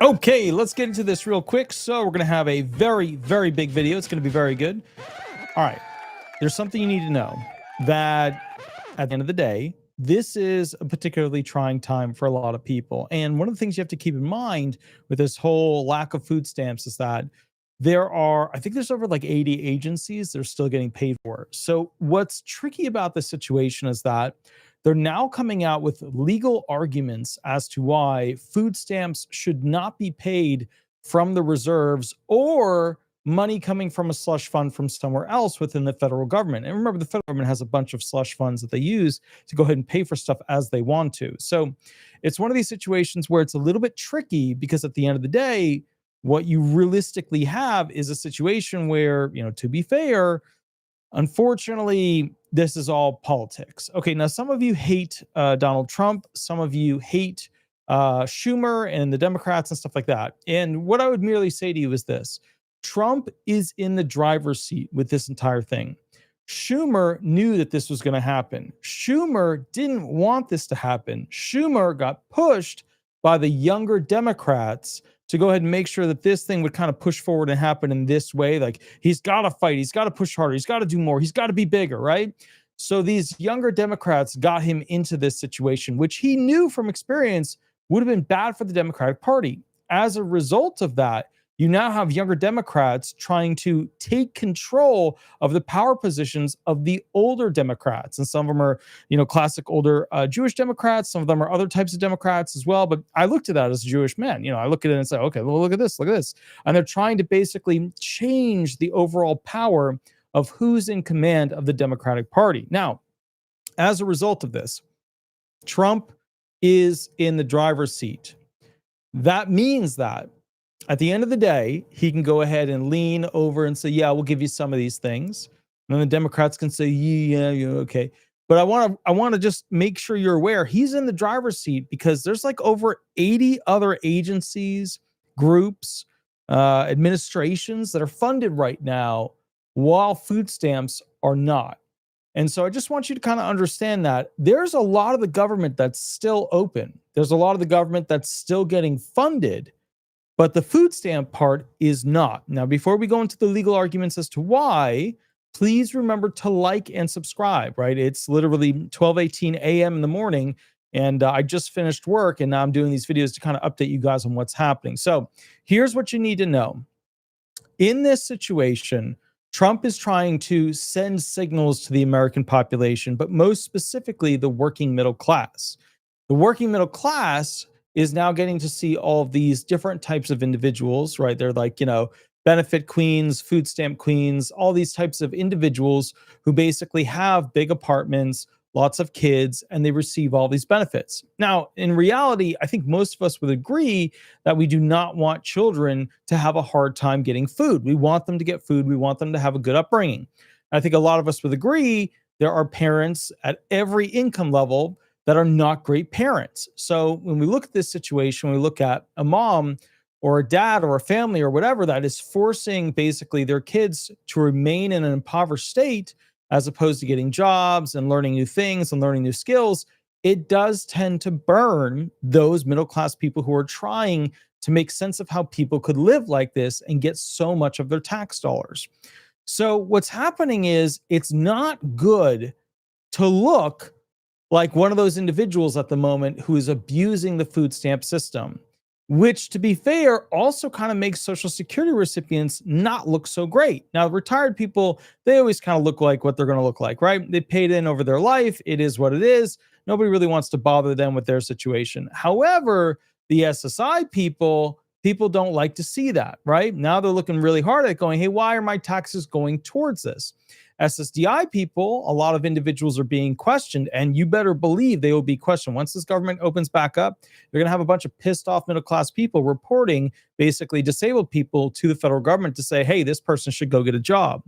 Okay, let's get into this real quick. So we're going to have a very, very big video. It's going to be very good. All right. There's something you need to know that at the end of the day, this is a particularly trying time for a lot of people. And one of the things you have to keep in mind with this whole lack of food stamps is that I think there's over like 80 agencies that are still getting paid for it. So what's tricky about this situation is that they're now coming out with legal arguments as to why food stamps should not be paid from the reserves or money coming from a slush fund from somewhere else within the federal government. And remember, the federal government has a bunch of slush funds that they use to go ahead and pay for stuff as they want to. So it's one of these situations where it's a little bit tricky because at the end of the day, what you realistically have is a situation where, to be fair, unfortunately, this is all politics. Okay, now some of you hate Donald Trump. Some of you hate Schumer and the Democrats and stuff like that. And what I would merely say to you is this. Trump is in the driver's seat with this entire thing. Schumer knew that this was going to happen. Schumer didn't want this to happen. Schumer got pushed by the younger Democrats to go ahead and make sure that this thing would kind of push forward and happen in this way. Like, he's got to fight. He's got to push harder. He's got to do more. He's got to be bigger, right? So these younger Democrats got him into this situation, which he knew from experience would have been bad for the Democratic Party. As a result of that, you now have younger Democrats trying to take control of the power positions of the older Democrats. And some of them are, classic older Jewish Democrats. Some of them are other types of Democrats as well. But I looked at that as a Jewish man. I look at it and say, okay, well, look at this, look at this. And they're trying to basically change the overall power of who's in command of the Democratic Party. Now, as a result of this, Trump is in the driver's seat. That means that at the end of the day, he can go ahead and lean over and say, yeah, we'll give you some of these things. And then the Democrats can say, yeah, okay. But I want to just make sure you're aware he's in the driver's seat because there's like over 80 other agencies, groups, administrations that are funded right now while food stamps are not. And so I just want you to kind of understand that there's a lot of the government that's still open. There's a lot of the government that's still getting funded, but the food stamp part is not. Now, before we go into the legal arguments as to why, please remember to like and subscribe, right? It's literally 12:18 a.m. in the morning, and I just finished work, and now I'm doing these videos to kind of update you guys on what's happening. So here's what you need to know. In this situation, Trump is trying to send signals to the American population, but most specifically the working middle class. The working middle class is now getting to see all of these different types of individuals, right? They're like, benefit queens, food stamp queens, all these types of individuals who basically have big apartments, lots of kids, and they receive all these benefits. Now, in reality, I think most of us would agree that we do not want children to have a hard time getting food. We want them to get food. We want them to have a good upbringing. I think a lot of us would agree there are parents at every income level that are not great parents. So when we look at this situation, we look at a mom or a dad or a family or whatever that is forcing basically their kids to remain in an impoverished state as opposed to getting jobs and learning new things and learning new skills, it does tend to burn those middle-class people who are trying to make sense of how people could live like this and get so much of their tax dollars. So what's happening is it's not good to look like one of those individuals at the moment who is abusing the food stamp system, which, to be fair, also kind of makes Social Security recipients not look so great. Now, retired people, they always kind of look like what they're going to look like, right? They paid in over their life. It is what it is. Nobody really wants to bother them with their situation. However, the SSI people don't like to see that, right? Now they're looking really hard at it going, hey, why are my taxes going towards this? SSDI people, a lot of individuals are being questioned, and you better believe they will be questioned. Once this government opens back up, you're going to have a bunch of pissed off middle-class people reporting basically disabled people to the federal government to say, hey, this person should go get a job.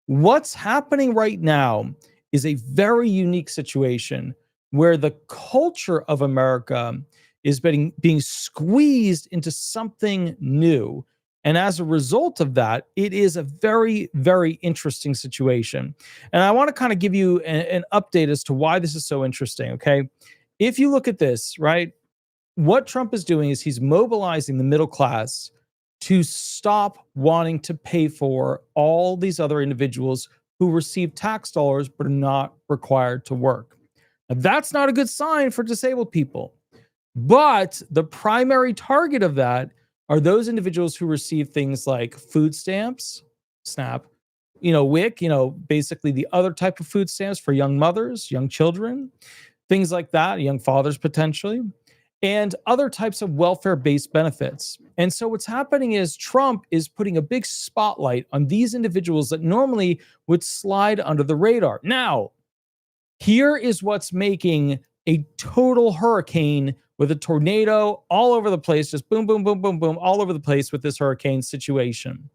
What's happening right now is a very unique situation where the culture of America is being squeezed into something new. And as a result of that, it is a very, very interesting situation. And I want to kind of give you an update as to why this is so interesting, okay? If you look at this, right? what Trump is doing is he's mobilizing the middle class to stop wanting to pay for all these other individuals who receive tax dollars but are not required to work. Now, that's not a good sign for disabled people. But the primary target of that are those individuals who receive things like food stamps, SNAP, WIC, basically the other type of food stamps for young mothers, young children, things like that, young fathers potentially, and other types of welfare-based benefits. And so what's happening is Trump is putting a big spotlight on these individuals that normally would slide under the radar. Now, here is what's making a total hurricane with a tornado all over the place, just boom, boom, boom, boom, boom, all over the place with this hurricane situation.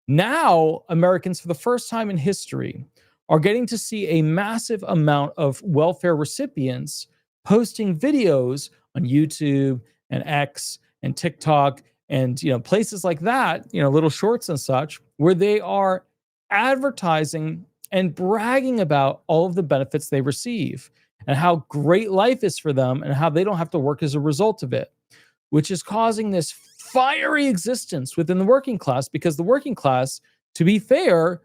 Now, Americans, for the first time in history, are getting to see a massive amount of welfare recipients posting videos on YouTube and X and TikTok and places like that, little shorts and such, where they are advertising and bragging about all of the benefits they receive and how great life is for them and how they don't have to work as a result of it, which is causing this fiery existence within the working class, because the working class, to be fair,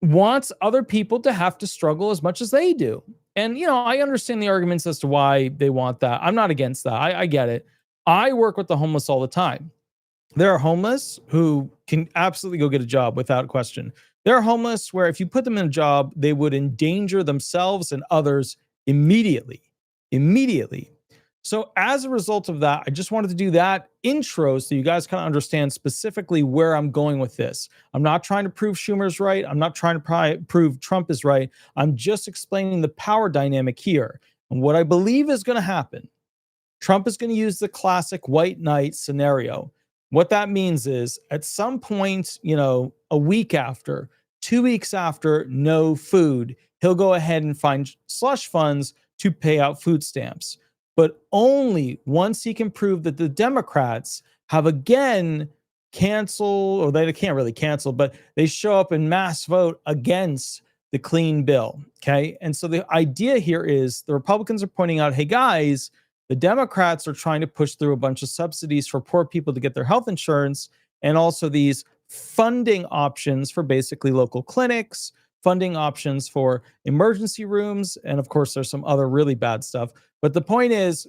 wants other people to have to struggle as much as they do. And, I understand the arguments as to why they want that. I'm not against that. I get it. I work with the homeless all the time. There are homeless who can absolutely go get a job without question. There are homeless where if you put them in a job, they would endanger themselves and others immediately. So as a result of that, I just wanted to do that intro so you guys kind of understand specifically where I'm going with this. I'm not trying to prove Schumer's right. I'm not trying to prove Trump is right. I'm just explaining the power dynamic here. And what I believe is going to happen, Trump is going to use the classic white knight scenario. What that means is at some point, a week after, 2 weeks after, no food, he'll go ahead and find slush funds to pay out food stamps. But only once he can prove that the Democrats have again canceled, or they can't really cancel, but they show up in mass vote against the clean bill. Okay. And so the idea here is the Republicans are pointing out, hey guys, the Democrats are trying to push through a bunch of subsidies for poor people to get their health insurance, and also these funding options for basically local clinics, funding options for emergency rooms, and of course, there's some other really bad stuff. But the point is,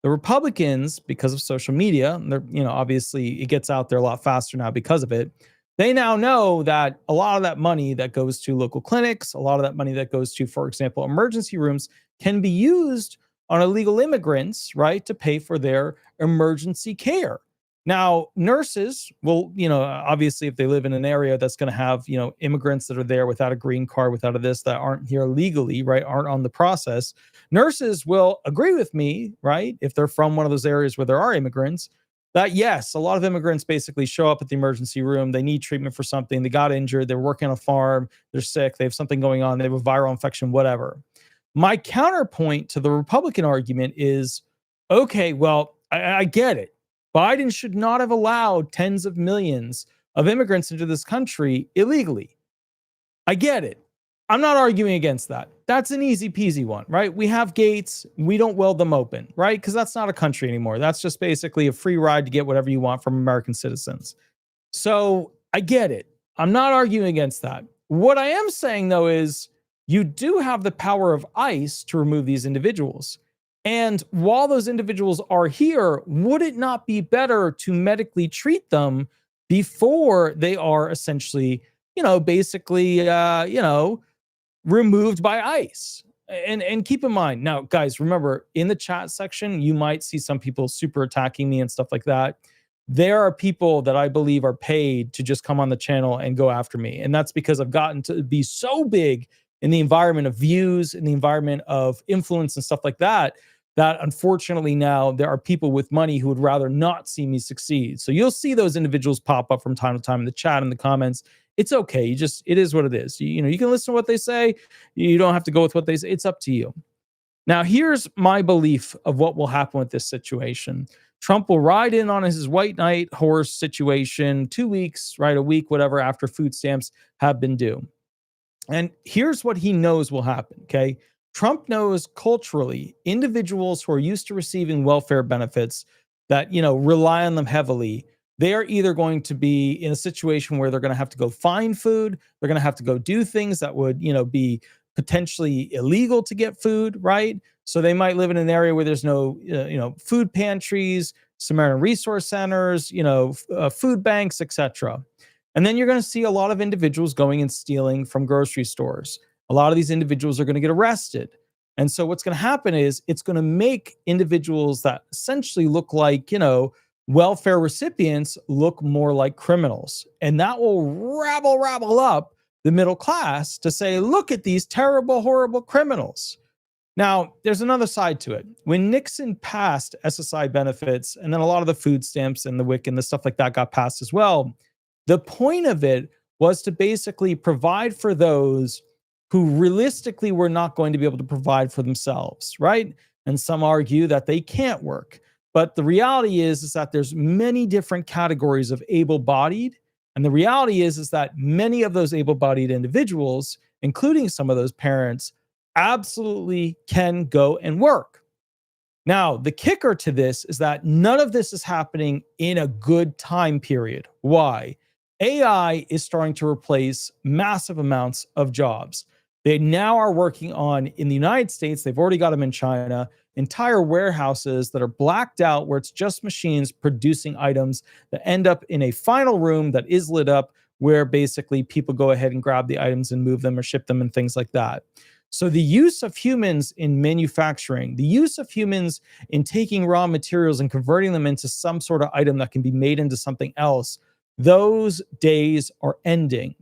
the Republicans, because of social media, they're, obviously it gets out there a lot faster now because of it. They now know that a lot of that money that goes to local clinics, a lot of that money that goes to, for example, emergency rooms, can be used on illegal immigrants, right, to pay for their emergency care. Now, nurses will, obviously, if they live in an area that's going to have, immigrants that are there without a green card, without a this, that aren't here legally, right, aren't on the process. Nurses will agree with me, right, if they're from one of those areas where there are immigrants, that yes, a lot of immigrants basically show up at the emergency room. They need treatment for something. They got injured. They're working on a farm. They're sick. They have something going on. They have a viral infection, whatever. My counterpoint to the Republican argument is, okay, well, I get it. Biden should not have allowed tens of millions of immigrants into this country illegally. I get it. I'm not arguing against that. That's an easy peasy one, right? We have gates. We don't weld them open, right? Because that's not a country anymore. That's just basically a free ride to get whatever you want from American citizens. So I get it. I'm not arguing against that. What I am saying, though, is you do have the power of ICE to remove these individuals. And while those individuals are here, would it not be better to medically treat them before they are essentially, basically, removed by ICE? And keep in mind, now, guys, remember, in the chat section, you might see some people super attacking me and stuff like that. There are people that I believe are paid to just come on the channel and go after me. And that's because I've gotten to be so big in the environment of views, in the environment of influence and stuff like that, that unfortunately now there are people with money who would rather not see me succeed. So you'll see those individuals pop up from time to time in the chat, in the comments. It's okay. It is what it is. You can listen to what they say. You don't have to go with what they say. It's up to you. Now, here's my belief of what will happen with this situation. Trump will ride in on his white knight horse situation 2 weeks, right? A week, whatever, after food stamps have been due. And here's what he knows will happen, okay? Trump knows culturally individuals who are used to receiving welfare benefits that, rely on them heavily, they are either going to be in a situation where they're going to have to go find food, they're going to have to go do things that would, be potentially illegal to get food, right? So they might live in an area where there's no, food pantries, Samaritan resource centers, food banks, etc. And then you're going to see a lot of individuals going and stealing from grocery stores. A lot of these individuals are going to get arrested. And so what's going to happen is it's going to make individuals that essentially look like, welfare recipients look more like criminals. And that will rabble up the middle class to say, look at these terrible, horrible criminals. Now, there's another side to it. When Nixon passed SSI benefits, and then a lot of the food stamps and the WIC and the stuff like that got passed as well, the point of it was to basically provide for those who realistically were not going to be able to provide for themselves, right? And some argue that they can't work. But the reality is that there's many different categories of able-bodied. And the reality is that many of those able-bodied individuals, including some of those parents, absolutely can go and work. Now, the kicker to this is that none of this is happening in a good time period. Why? AI is starting to replace massive amounts of jobs. They now are working on, in the United States, they've already got them in China, entire warehouses that are blacked out where it's just machines producing items that end up in a final room that is lit up where basically people go ahead and grab the items and move them or ship them and things like that. So the use of humans in manufacturing, the use of humans in taking raw materials and converting them into some sort of item that can be made into something else, those days are ending.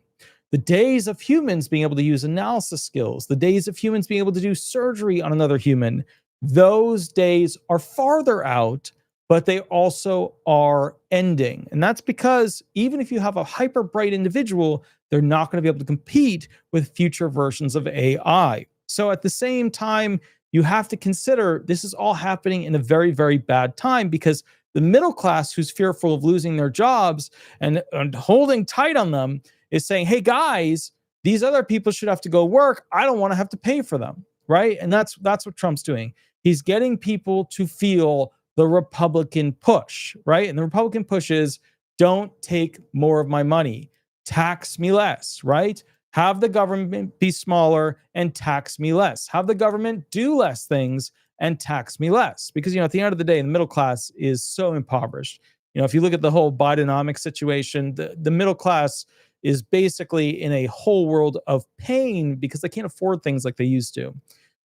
The days of humans being able to use analysis skills, the days of humans being able to do surgery on another human, those days are farther out, but they also are ending. And that's because even if you have a hyper bright individual, they're not going to be able to compete with future versions of AI. So at the same time, you have to consider this is all happening in a very, very bad time because the middle class who's fearful of losing their jobs and holding tight on them is saying, hey guys, these other people should have to go work. I don't want to have to pay for them, right? And that's what Trump's doing. He's getting people to feel the Republican push, right? And the Republican push is don't take more of my money. Tax me less, right? Have the government be smaller and tax me less. Have the government do less things and tax me less. Because, at the end of the day, the middle class is so impoverished. If you look at the whole Bidenomics situation, the middle class is basically in a whole world of pain because they can't afford things like they used to.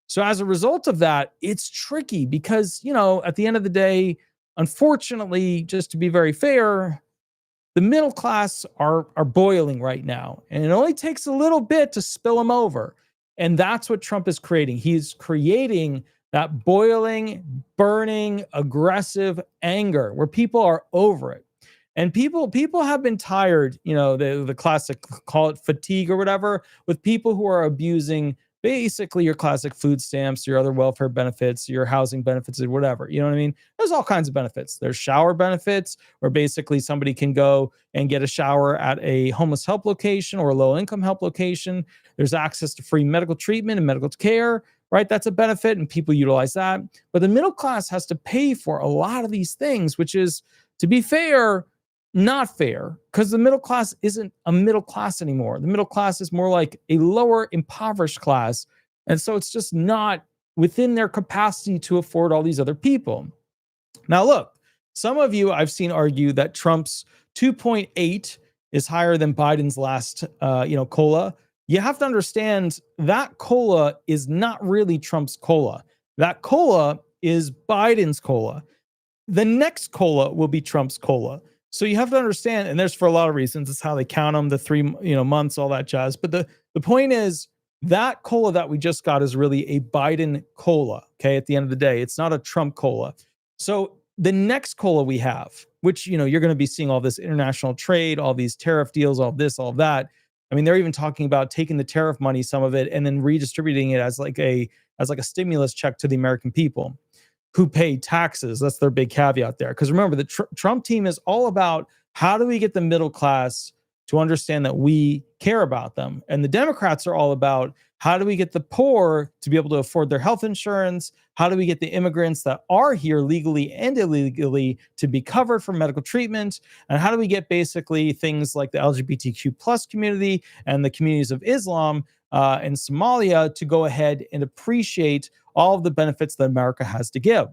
So as a result of that, it's tricky because, at the end of the day, unfortunately, just to be very fair, the middle class are boiling right now. And it only takes a little bit to spill them over. And that's what Trump is creating. He's creating that boiling, burning, aggressive anger where people are over it. And people have been tired, the classic, call it fatigue or whatever, with people who are abusing basically your classic food stamps, your other welfare benefits, your housing benefits, or whatever. You know what I mean? There's all kinds of benefits. There's shower benefits, where basically somebody can go and get a shower at a homeless help location or a low income help location. There's access to free medical treatment and medical care, right? That's a benefit, and people utilize that. But the middle class has to pay for a lot of these things, which is, to be fair, not fair, because the middle class isn't a middle class anymore. The middle class is more like a lower impoverished class. And so it's just not within their capacity to afford all these other people. Now, look, some of you I've seen argue that Trump's 2.8 is higher than Biden's last, COLA. You have to understand that COLA is not really Trump's COLA. That COLA is Biden's COLA. The next COLA will be Trump's COLA. So you have to understand, and there's for a lot of reasons, it's how they count them, the 3 months, all that jazz. But the point is that COLA that we just got is really a Biden COLA. Okay, at the end of the day, it's not a Trump COLA. So the next COLA we have, which you're going to be seeing all this international trade, all these tariff deals, all this, all that. I mean, they're even talking about taking the tariff money, some of it, and then redistributing it as like a stimulus check to the American people who pay taxes. That's their big caveat there. Because remember, the Trump team is all about how do we get the middle class to understand that we care about them. And the Democrats are all about How do we get the poor to be able to afford their health insurance? How do we get the immigrants that are here legally and illegally to be covered for medical treatment? And how do we get basically things like the LGBTQ plus community and the communities of Islam in Somalia to go ahead and appreciate all of the benefits that America has to give?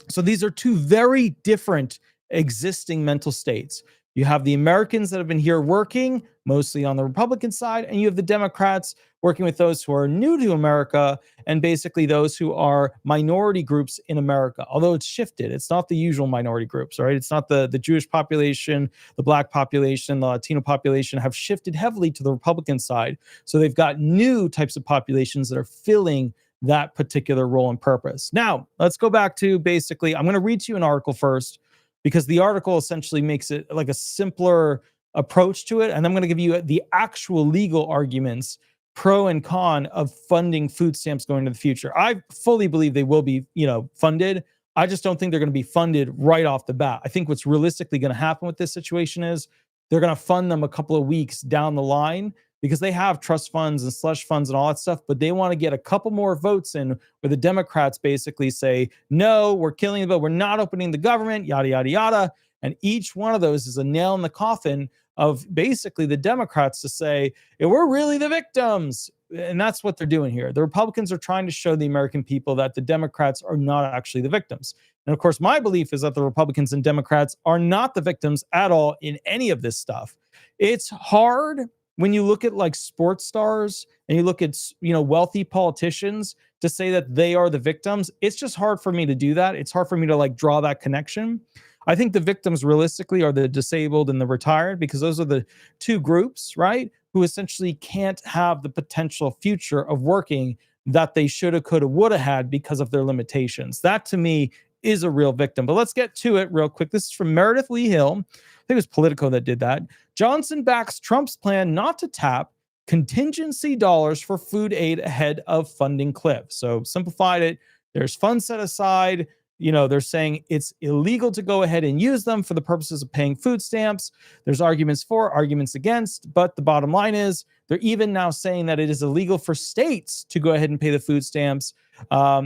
So these are two very different existing mental states. You have the Americans that have been here working, mostly on the Republican side, and you have the Democrats working with those who are new to America and basically those who are minority groups in America. Although it's shifted, it's not the usual minority groups, right? It's not the Jewish population, the Black population, the Latino population have shifted heavily to the Republican side. So they've got new types of populations that are filling that particular role and purpose. Now, let's go back to basically, I'm going to read to you an article first because the article essentially makes it like a simpler approach to it. And I'm going to give you the actual legal arguments, pro and con, of funding food stamps going into the future. I fully believe they will be, funded. I just don't think they're going to be funded right off the bat. I think what's realistically going to happen with this situation is they're going to fund them a couple of weeks down the line because they have trust funds and slush funds and all that stuff, but they want to get a couple more votes in where the Democrats basically say, no, we're killing it, but we're not opening the government, yada, yada, yada. And each one of those is a nail in the coffin of basically the Democrats to say, we're really the victims. And that's what they're doing here. The Republicans are trying to show the American people that the Democrats are not actually the victims. And of course, my belief is that the Republicans and Democrats are not the victims at all in any of this stuff. It's hard when you look at like sports stars and you look at, wealthy politicians to say that they are the victims. It's just hard for me to do that. It's hard for me to like draw that connection. I think the victims realistically are the disabled and the retired because those are the two groups, right, who essentially can't have the potential future of working that they shoulda, coulda, woulda had because of their limitations. That to me is a real victim. But let's get to it real quick. This is from Meredith Lee Hill. I think it was Politico that did that. Johnson backs Trump's plan not to tap contingency dollars for food aid ahead of funding cliff. So simplified it, there's funds set aside. They're saying it's illegal to go ahead and use them for the purposes of paying food stamps. There's arguments for, arguments against, but the bottom line is they're even now saying that it is illegal for states to go ahead and pay the food stamps,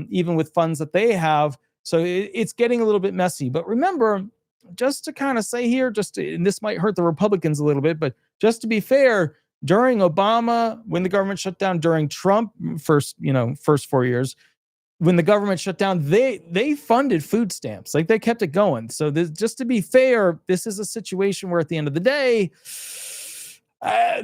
even with funds that they have. So it's getting a little bit messy. But remember, just to kind of say here, and this might hurt the Republicans a little bit, but just to be fair, during Obama, when the government shut down, during Trump first 4 years, when the government shut down, they funded food stamps. Like they kept it going. So just to be fair, this is a situation where at the end of the day,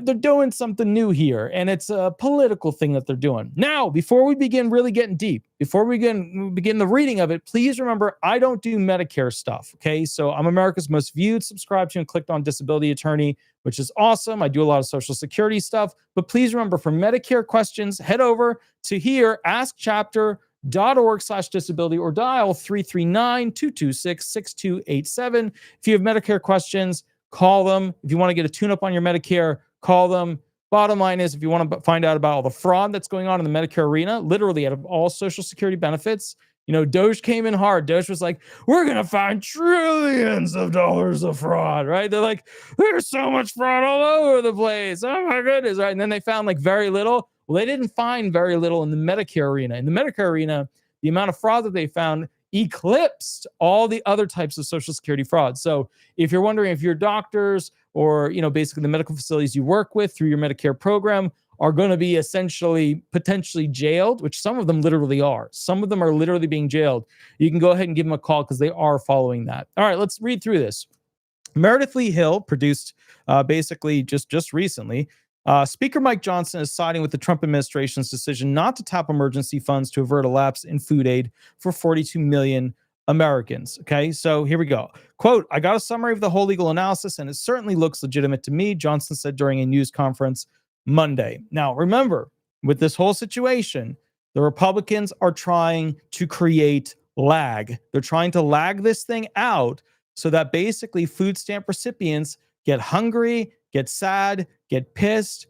they're doing something new here, and it's a political thing that they're doing. Now, before we begin really getting deep, before we begin the reading of it, please remember, I don't do Medicare stuff, okay? So I'm America's most viewed, subscribed to, and clicked on disability attorney, which is awesome. I do a lot of Social Security stuff, but please remember, for Medicare questions, head over to here, askchapter.org/disability, or dial 339-226-6287. If you have Medicare questions, call them. If you want to get a tune-up on your Medicare, call them. Bottom line is, if you want to find out about all the fraud that's going on in the Medicare arena, literally out of all Social Security benefits, Doge came in hard. Doge was like, we're going to find trillions of dollars of fraud, right? They're like, there's so much fraud all over the place. Oh my goodness, right? And then they found like very little. Well, they didn't find very little in the Medicare arena. In the Medicare arena, the amount of fraud that they found eclipsed all the other types of Social Security fraud. So if you're wondering if your doctors or, basically the medical facilities you work with through your Medicare program are going to be essentially potentially jailed, which some of them literally are. Some of them are literally being jailed. You can go ahead and give them a call because they are following that. All right, let's read through this. Meredith Lee Hill produced basically just recently. Speaker Mike Johnson is siding with the Trump administration's decision not to tap emergency funds to avert a lapse in food aid for 42 million Americans. Okay, so here we go. Quote, I got a summary of the whole legal analysis, and it certainly looks legitimate to me, Johnson said during a news conference Monday. Now, remember, with this whole situation, the Republicans are trying to create lag. They're trying to lag this thing out so that basically food stamp recipients get hungry, get sad, get pissed,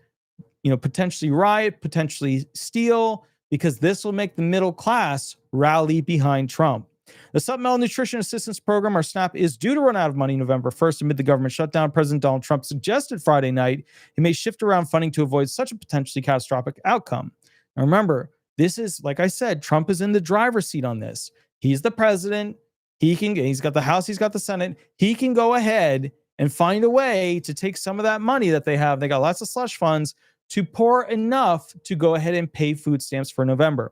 potentially riot, potentially steal, because this will make the middle class rally behind Trump. The Supplemental Nutrition Assistance Program, or SNAP, is due to run out of money November 1st amid the government shutdown. President Donald Trump suggested Friday night he may shift around funding to avoid such a potentially catastrophic outcome. Now remember, this is, like I said, Trump is in the driver's seat on this. He's the president. He's got the House, he's got the Senate. He can go ahead and find a way to take some of that money that they have. They got lots of slush funds to pour enough to go ahead and pay food stamps for November.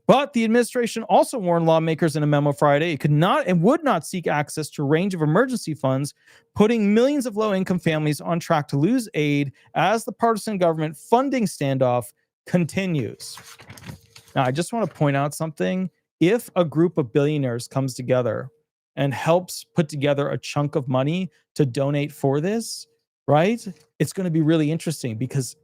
But the administration also warned lawmakers in a memo Friday it could not and would not seek access to a range of emergency funds, putting millions of low-income families on track to lose aid as the partisan government funding standoff continues. Now, I just want to point out something. If a group of billionaires comes together and helps put together a chunk of money to donate for this, right, it's going to be really interesting because,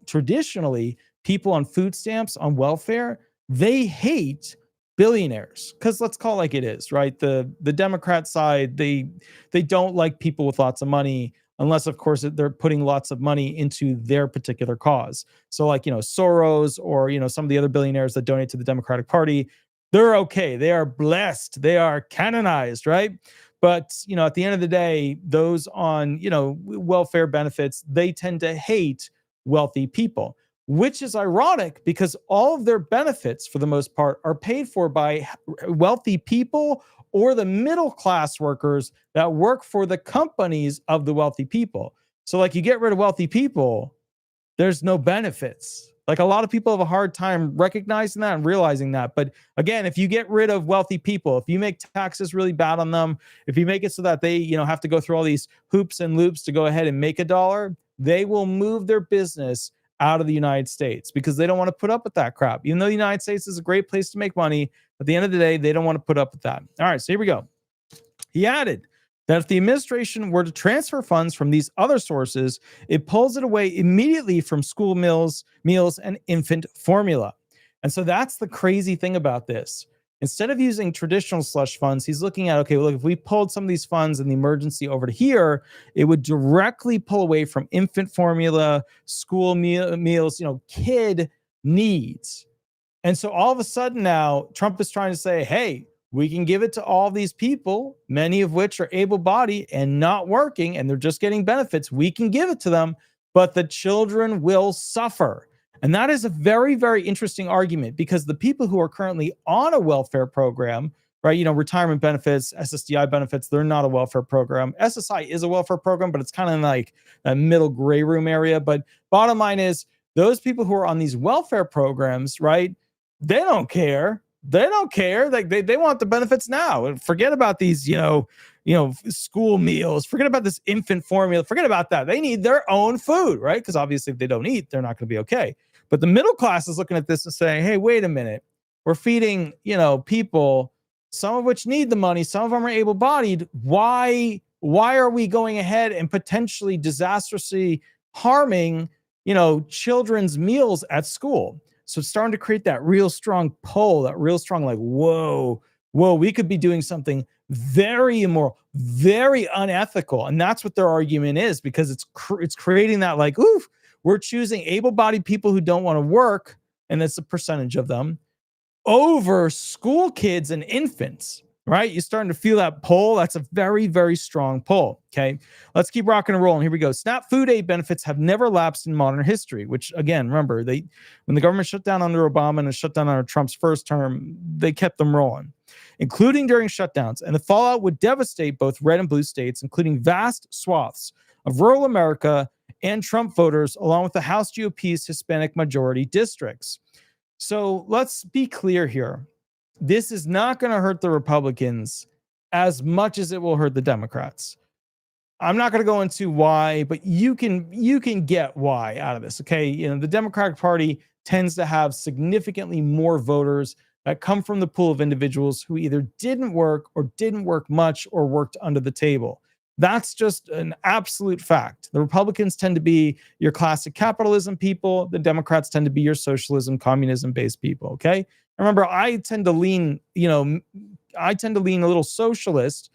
traditionally, people on food stamps, on welfare, they hate billionaires because let's call it like it is, right? The Democrat side, they don't like people with lots of money unless, of course, they're putting lots of money into their particular cause. So like, Soros or, some of the other billionaires that donate to the Democratic Party, they're okay. They are blessed. They are canonized, right? But, at the end of the day, those on, welfare benefits, they tend to hate wealthy people, which is ironic because all of their benefits, for the most part, are paid for by wealthy people or the middle class workers that work for the companies of the wealthy people. So like you get rid of wealthy people, there's no benefits. Like a lot of people have a hard time recognizing that and realizing that. But again, if you get rid of wealthy people, if you make taxes really bad on them, if you make it so that they, have to go through all these hoops and loops to go ahead and make a dollar, they will move their business out of the United States because they don't want to put up with that crap. Even though the United States is a great place to make money, at the end of the day, they don't want to put up with that. All right, so here we go. He added that if the administration were to transfer funds from these other sources, it pulls it away immediately from school meals, and infant formula. And so that's the crazy thing about this. Instead of using traditional slush funds, he's looking at, okay, well, look, if we pulled some of these funds in the emergency over to here, it would directly pull away from infant formula, school meals, kid needs. And so all of a sudden now, Trump is trying to say, hey, we can give it to all these people, many of which are able-bodied and not working, and they're just getting benefits. We can give it to them, but the children will suffer. And that is a very, very interesting argument because the people who are currently on a welfare program, right, retirement benefits, SSDI benefits, they're not a welfare program. SSI is a welfare program, but it's kind of like a middle gray room area. But bottom line is those people who are on these welfare programs, right, they don't care. They don't care. Like they want the benefits now. Forget about these, school meals. Forget about this infant formula. Forget about that. They need their own food, right? Because obviously if they don't eat, they're not going to be okay. But the middle class is looking at this and saying, hey, wait a minute. We're feeding, people, some of which need the money. Some of them are able-bodied. Why are we going ahead and potentially disastrously harming, children's meals at school? So it's starting to create that real strong pull, that real strong, like, whoa, we could be doing something very immoral, very unethical. And that's what their argument is, because it's creating that like, oof, we're choosing able-bodied people who don't want to work, and that's a percentage of them, over school kids and infants, right? You're starting to feel that pull. That's a very, very strong pull, okay? Let's keep rocking and rolling. Here we go. SNAP food aid benefits have never lapsed in modern history, which, again, remember, when the government shut down under Obama and shut down under Trump's first term, they kept them rolling, including during shutdowns. And the fallout would devastate both red and blue states, including vast swaths of rural America and Trump voters, along with the House GOP's Hispanic majority districts. So let's be clear here. This is not going to hurt the Republicans as much as it will hurt the Democrats. I'm not going to go into why, but you can get why out of this. Okay. The Democratic Party tends to have significantly more voters that come from the pool of individuals who either didn't work or didn't work much or worked under the table. That's just an absolute fact. The Republicans tend to be your classic capitalism people. The Democrats tend to be your socialism, communism-based people, okay? Remember, I tend to lean a little socialist,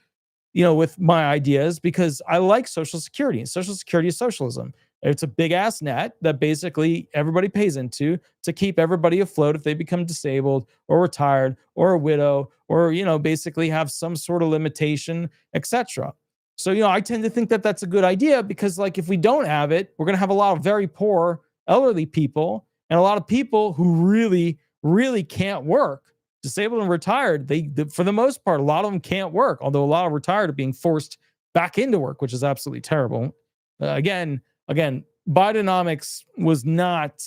with my ideas because I like Social Security. Social Security is socialism. It's a big ass net that basically everybody pays into to keep everybody afloat if they become disabled or retired or a widow or, basically have some sort of limitation, etc. So, I tend to think that that's a good idea because, like, if we don't have it, we're going to have a lot of very poor elderly people and a lot of people who really, really can't work. Disabled and retired, for the most part, a lot of them can't work, although a lot of retired are being forced back into work, which is absolutely terrible. Again, Bidenomics was not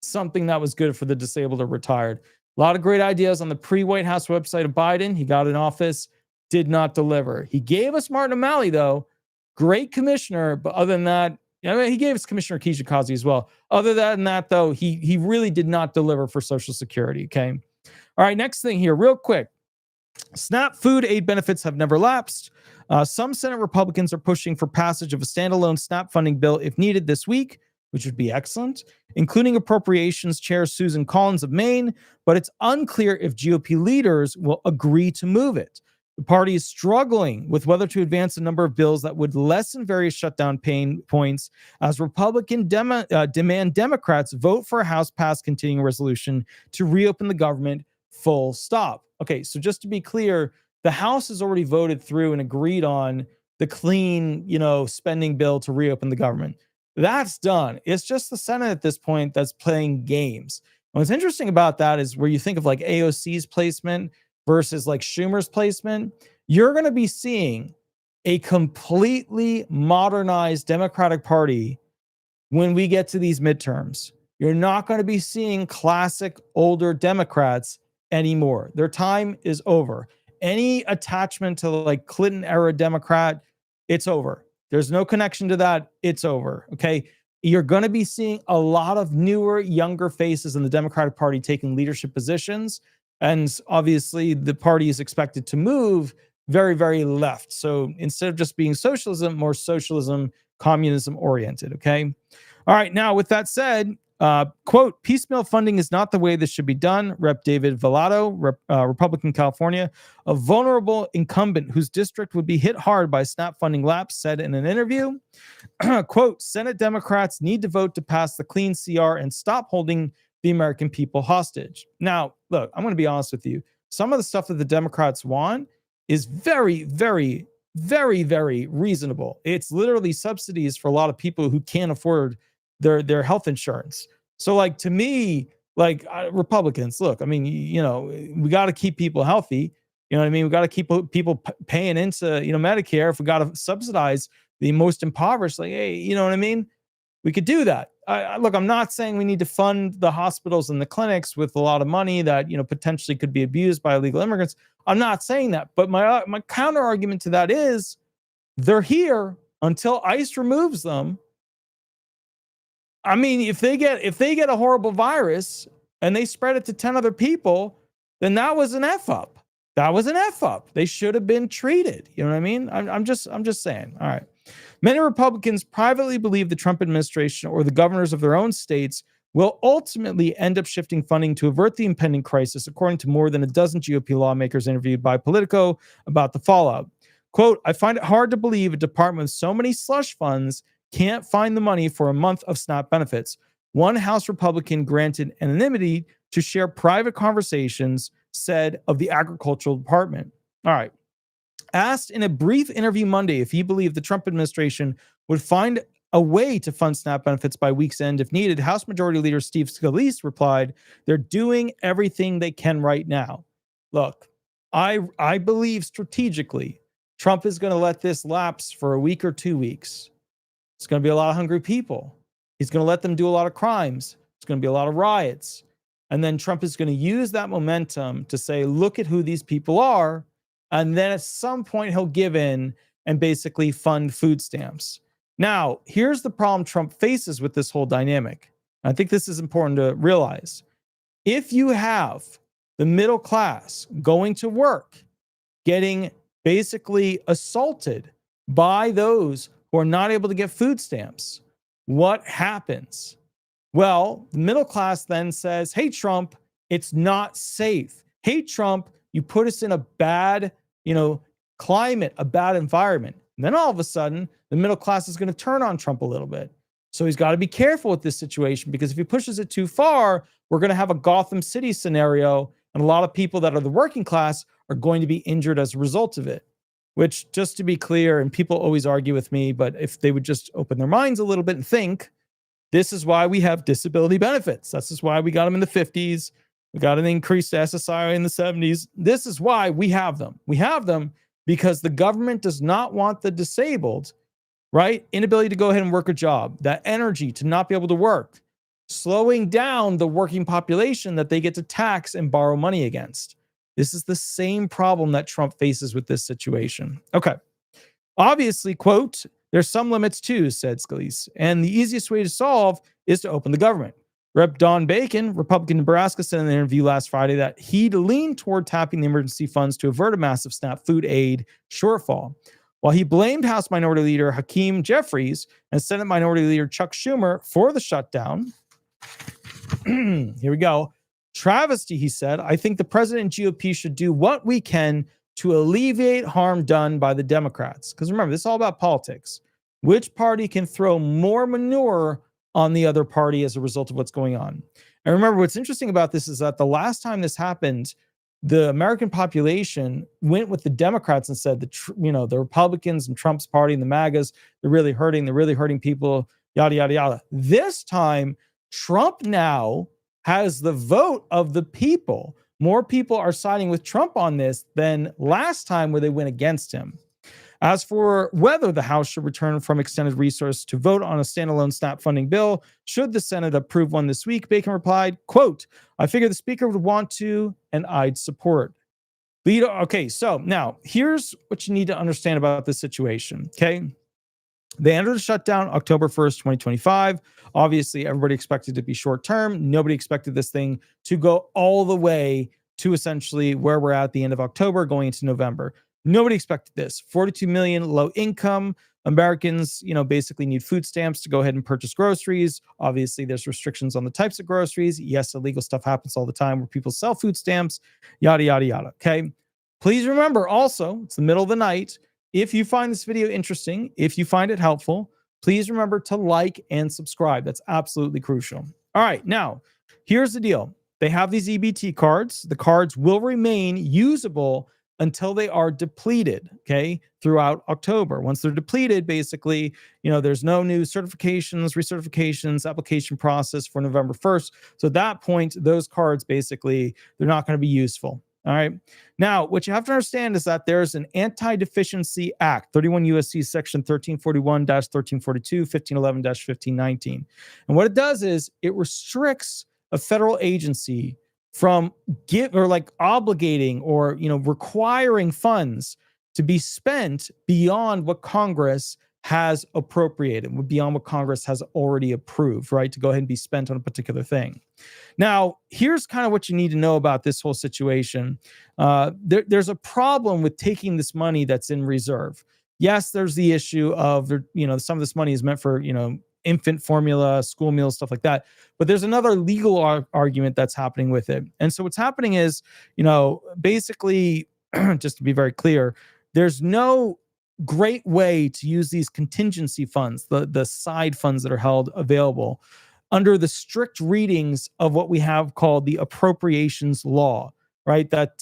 something that was good for the disabled or retired. A lot of great ideas on the pre-White House website of Biden. He got in office, did not deliver. He gave us Martin O'Malley, though. Great commissioner, but other than that, he gave us Commissioner Kijikazi as well. Other than that, though, he really did not deliver for Social Security, okay? All right, next thing here, real quick. SNAP food aid benefits have never lapsed. Some Senate Republicans are pushing for passage of a standalone SNAP funding bill if needed this week, which would be excellent, including Appropriations Chair Susan Collins of Maine, but it's unclear if GOP leaders will agree to move it. The party is struggling with whether to advance a number of bills that would lessen various shutdown pain points as Republican demand Democrats vote for a House-passed continuing resolution to reopen the government, full stop. Okay, so just to be clear, the House has already voted through and agreed on the clean, spending bill to reopen the government. That's done. It's just the Senate at this point that's playing games. And what's interesting about that is where you think of like AOC's placement versus like Schumer's placement, you're going to be seeing a completely modernized Democratic Party when we get to these midterms. You're not going to be seeing classic older Democrats anymore. Their time is over. Any attachment to like Clinton era Democrat, it's over. There's no connection to that. It's over. Okay. You're going to be seeing a lot of newer, younger faces in the Democratic Party taking leadership positions. And obviously, the party is expected to move very, very left. So instead of just being socialism, more socialism, communism oriented. Okay. All right. Now, with that said, quote, piecemeal funding is not the way this should be done. Rep. David Vallado, Republican California, a vulnerable incumbent whose district would be hit hard by SNAP funding lapse, said in an interview, quote, Senate Democrats need to vote to pass the clean CR and stop holding the American people hostage. Now, look, I'm going to be honest with you. Some of the stuff that the Democrats want is very, very, very, very reasonable. It's literally subsidies for a lot of people who can't afford their health insurance. So like, to me, like Republicans, look, I mean, we got to keep people healthy. You know what I mean? We got to keep people paying into, Medicare. If we got to subsidize the most impoverished, like, hey, you know what I mean? We could do that. Look, I'm not saying we need to fund the hospitals and the clinics with a lot of money that, potentially could be abused by illegal immigrants. I'm not saying that. But my counter argument to that is they're here until ICE removes them. I mean, if they get a horrible virus and they spread it to 10 other people, then that was an F up. That was an F up. They should have been treated. You know what I mean? I'm just saying. All right. Many Republicans privately believe the Trump administration or the governors of their own states will ultimately end up shifting funding to avert the impending crisis, according to more than a dozen GOP lawmakers interviewed by Politico about the fallout. Quote, I find it hard to believe a department with so many slush funds can't find the money for a month of SNAP benefits. One House Republican granted anonymity to share private conversations, said of the Agricultural Department. All right. Asked in a brief interview Monday if he believed the Trump administration would find a way to fund SNAP benefits by week's end if needed, House Majority Leader Steve Scalise replied, they're doing everything they can right now. Look, I believe strategically Trump is going to let this lapse for a week or 2 weeks. It's going to be a lot of hungry people. He's going to let them do a lot of crimes. It's going to be a lot of riots. And then Trump is going to use that momentum to say, look at who these people are. And then at some point, he'll give in and basically fund food stamps. Now, here's the problem Trump faces with this whole dynamic. I think this is important to realize. If you have the middle class going to work, getting basically assaulted by those who are not able to get food stamps, what happens? Well, the middle class then says, hey, Trump, it's not safe. Hey, Trump, you put us in a bad, climate, a bad environment. And then all of a sudden, the middle class is going to turn on Trump a little bit. So he's got to be careful with this situation, because if he pushes it too far, we're going to have a Gotham City scenario, and a lot of people that are the working class are going to be injured as a result of it. Which, just to be clear, and people always argue with me, but if they would just open their minds a little bit and think, this is why we have disability benefits. This is why we got them in the 50s. We got an increased SSDI in the 70s. This is why we have them. We have them because the government does not want the disabled, right? Inability to go ahead and work a job, that energy to not be able to work, slowing down the working population that they get to tax and borrow money against. This is the same problem that Trump faces with this situation. Okay. Obviously, quote, there's some limits too, said Scalise, and the easiest way to solve is to open the government. Rep. Don Bacon, Republican Nebraska, said in an interview last Friday that he'd lean toward tapping the emergency funds to avert a massive SNAP food aid shortfall. While he blamed House Minority Leader Hakeem Jeffries and Senate Minority Leader Chuck Schumer for the shutdown, here we go. Travesty, he said, I think the president and GOP should do what we can to alleviate harm done by the Democrats. Because remember, this is all about politics. Which party can throw more manure on the other party as a result of what's going on? And remember, what's interesting about this is that the last time this happened, the American population went with the Democrats and said the Republicans and Trump's party and the MAGAs, they're really hurting people, yada, yada, yada. This time, Trump now has the vote of the people. More people are siding with Trump on this than last time where they went against him. As for whether the House should return from extended resource to vote on a standalone SNAP funding bill, should the Senate approve one this week, Bacon replied, quote, I figure the speaker would want to, and I'd support. Okay, so now here's what you need to understand about this situation, okay? They entered the shutdown October 1st, 2025. Obviously, everybody expected it to be short term. Nobody expected this thing to go all the way to essentially where we're at the end of October going into November. Nobody expected this. 42 million low income Americans, basically need food stamps to go ahead and purchase groceries. Obviously, there's restrictions on the types of groceries. Yes, illegal stuff happens all the time where people sell food stamps, yada, yada, yada. Okay. Please remember also, it's the middle of the night. If you find this video interesting, if you find it helpful, please remember to like and subscribe. That's absolutely crucial. All right, now, here's the deal. They have these EBT cards. The cards will remain usable until they are depleted, okay, throughout October. Once they're depleted, basically, there's no new certifications, recertifications, application process for November 1st. So at that point, those cards, basically, they're not going to be useful. All right. Now, what you have to understand is that there's an Anti-Deficiency Act, 31 U.S.C. Section 1341-1342, 1511-1519. And what it does is it restricts a federal agency from obligating or, requiring funds to be spent beyond what Congress has appropriated, beyond what Congress has already approved, right? To go ahead and be spent on a particular thing. Now, here's kind of what you need to know about this whole situation. There's a problem with taking this money that's in reserve. Yes, there's the issue of, some of this money is meant for, infant formula, school meals, stuff like that. But there's another legal argument that's happening with it. And so what's happening is, basically, just to be very clear, there's no great way to use these contingency funds, the side funds that are held available under the strict readings of what we have called the appropriations law, right? That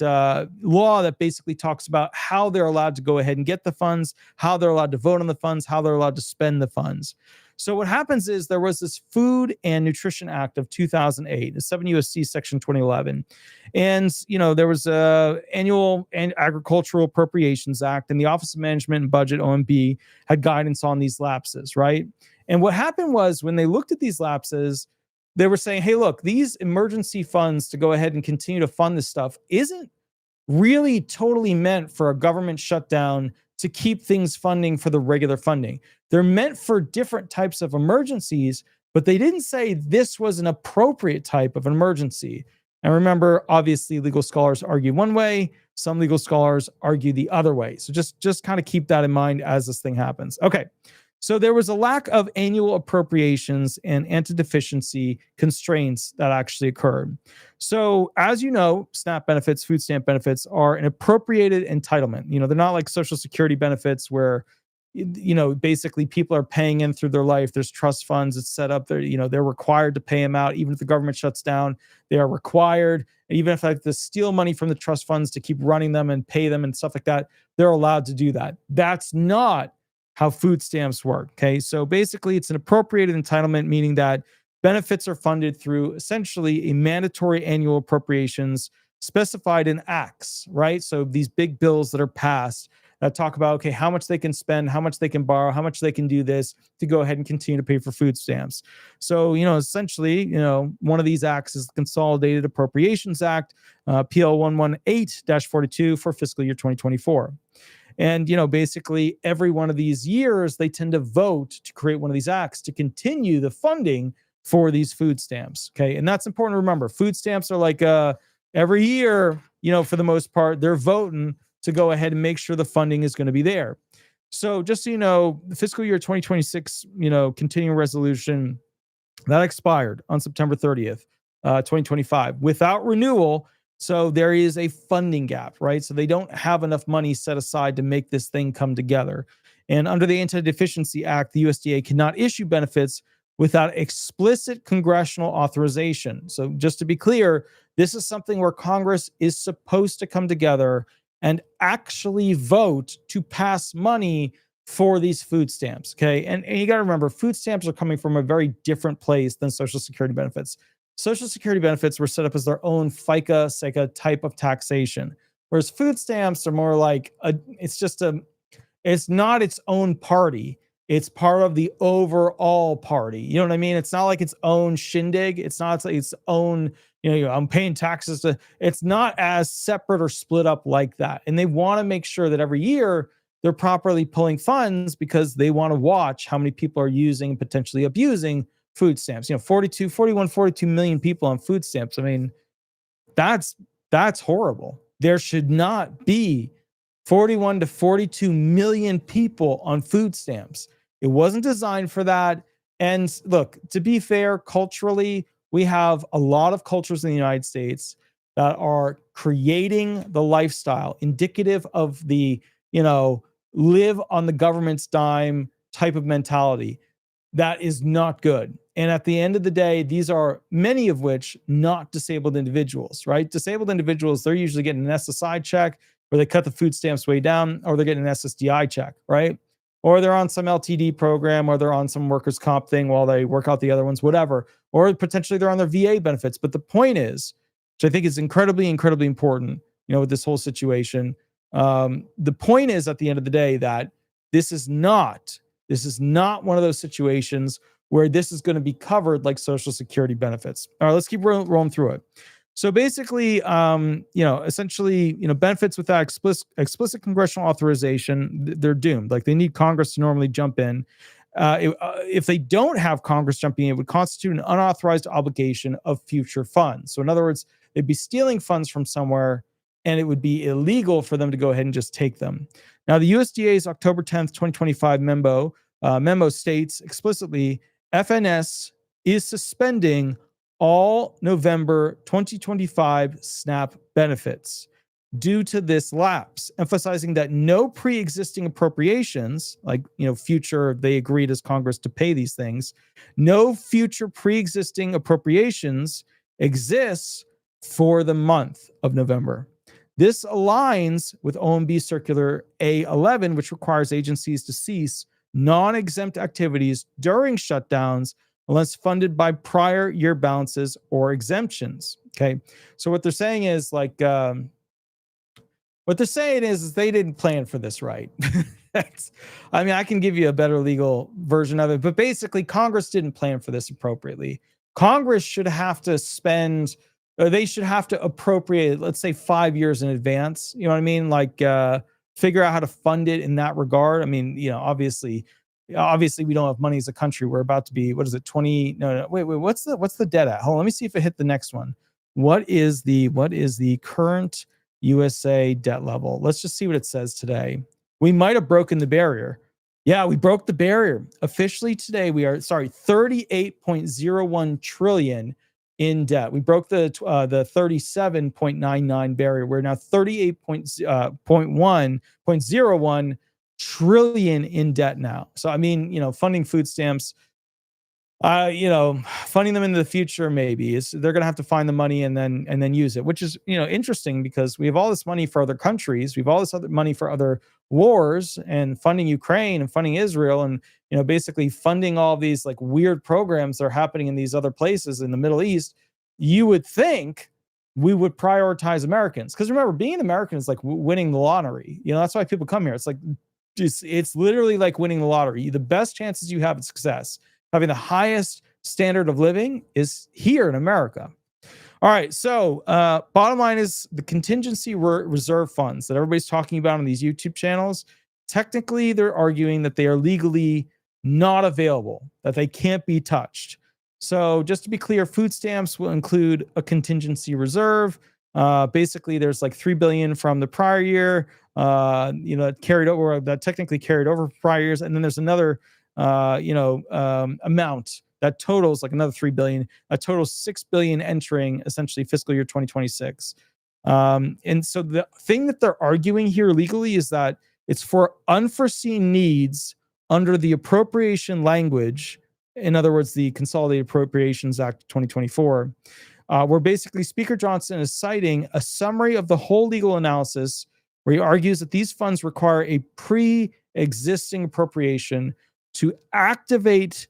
law that basically talks about how they're allowed to go ahead and get the funds, how they're allowed to vote on the funds, how they're allowed to spend the funds. So what happens is there was this Food and Nutrition Act of 2008, the 7 U.S.C. Section 2011. And, there was a Annual and Agricultural Appropriations Act, and the Office of Management and Budget, OMB, had guidance on these lapses, right? And what happened was when they looked at these lapses, they were saying, hey, look, these emergency funds to go ahead and continue to fund this stuff isn't really totally meant for a government shutdown to keep things funding for the regular funding. They're meant for different types of emergencies, but they didn't say this was an appropriate type of an emergency. And remember, obviously, legal scholars argue one way, some legal scholars argue the other way. So just kind of keep that in mind as this thing happens. Okay. So there was a lack of annual appropriations and anti-deficiency constraints that actually occurred. So as you know, SNAP benefits, food stamp benefits are an appropriated entitlement. They're not like Social Security benefits where, basically people are paying in through their life. There's trust funds. It's set up there. They're required to pay them out. Even if the government shuts down, they are required. And even if I have to steal money from the trust funds to keep running them and pay them and stuff like that, they're allowed to do that. That's not how food stamps work. Okay. So basically, it's an appropriated entitlement, meaning that benefits are funded through essentially a mandatory annual appropriations specified in acts, right? So these big bills that are passed that talk about, okay, how much they can spend, how much they can borrow, how much they can do this to go ahead and continue to pay for food stamps. So, essentially, one of these acts is the Consolidated Appropriations Act, PL 118-42 for fiscal year 2024. And, basically every one of these years, they tend to vote to create one of these acts to continue the funding for these food stamps. Okay. And that's important to remember. Food stamps are like every year, for the most part, they're voting to go ahead and make sure the funding is going to be there. So just so you know, the fiscal year 2026, continuing resolution that expired on September 30th, 2025 without renewal. So there is a funding gap, right? So they don't have enough money set aside to make this thing come together. And under the Anti-Deficiency Act, the USDA cannot issue benefits without explicit congressional authorization. So just to be clear, this is something where Congress is supposed to come together and actually vote to pass money for these food stamps. Okay. And you got to remember, food stamps are coming from a very different place than Social Security benefits. Social Security benefits were set up as their own FICA, SECA type of taxation, whereas food stamps are more like it's not its own party. It's part of the overall party. You know what I mean? It's not like its own shindig. It's not like its own, I'm paying taxes to, it's not as separate or split up like that. And they want to make sure that every year they're properly pulling funds because they want to watch how many people are using and potentially abusing food stamps. 42 million people on food stamps. I mean, that's horrible. There should not be 41 to 42 million people on food stamps. It wasn't designed for that. And look, to be fair, culturally, we have a lot of cultures in the United States that are creating the lifestyle indicative of the, live on the government's dime type of mentality. That is not good. And at the end of the day, these are many of which not disabled individuals, right? Disabled individuals, they're usually getting an SSI check where they cut the food stamps way down, or they're getting an SSDI check, right? Or they're on some LTD program, or they're on some workers' comp thing while they work out the other ones, whatever. Or potentially they're on their VA benefits. But the point is, which I think is incredibly, incredibly important, with this whole situation. The point is, at the end of the day, that this is not one of those situations where this is going to be covered like Social Security benefits. All right, let's keep rolling through it. So basically, essentially, benefits without explicit congressional authorization, they're doomed. Like they need Congress to normally jump in. If they don't have Congress jumping in, it would constitute an unauthorized obligation of future funds. So in other words, they'd be stealing funds from somewhere, and it would be illegal for them to go ahead and just take them. Now, the USDA's October 10th, 2025 memo states explicitly, FNS is suspending all November 2025 SNAP benefits due to this lapse, emphasizing that no pre-existing appropriations, like, future, they agreed as Congress to pay these things, no future pre-existing appropriations exists for the month of November. This aligns with OMB Circular A11, which requires agencies to cease non-exempt activities during shutdowns unless funded by prior year balances or exemptions. Okay. So what they're saying is they didn't plan for this, right? I can give you a better legal version of it, but basically Congress didn't plan for this appropriately. Congress should have to they should have to appropriate, let's say 5 years in advance. You know what I mean? Figure out how to fund it in that regard. I mean, obviously we don't have money as a country. We're about to be, what is it? 20? No, wait. What's the debt at? Hold on. Let me see if it hit the next one. What is the current USA debt level? Let's just see what it says today. We might have broken the barrier. Yeah, we broke the barrier. Officially today, we are, 38.01 trillion in debt. We broke the 37.99 barrier. We're now 38.01 trillion in debt now. So, I mean, funding food stamps, funding them into the future, maybe they're going to have to find the money and then use it, which is, interesting because we have all this money for other countries. We have all this other money for other wars and funding Ukraine and funding Israel and, basically funding all these like weird programs that are happening in these other places in the Middle East. You would think we would prioritize Americans. Because remember, being an American is like winning the lottery. That's why people come here. It's like, it's literally like winning the lottery. The best chances you have of success, having the highest standard of living, is here in America. All right. So bottom line is the contingency reserve funds that everybody's talking about on these YouTube channels. Technically, they're arguing that they are legally not available, that they can't be touched. So just to be clear, food stamps will include a contingency reserve. Basically, there's like $3 billion from the prior year, carried over, that technically carried over prior years. And then there's another, amount that totals like another $3 billion, a total $6 billion entering essentially fiscal year 2026. And so the thing that they're arguing here legally is that it's for unforeseen needs under the appropriation language. In other words, the Consolidated Appropriations Act 2024, where basically Speaker Johnson is citing a summary of the whole legal analysis where he argues that these funds require a pre-existing appropriation to activate,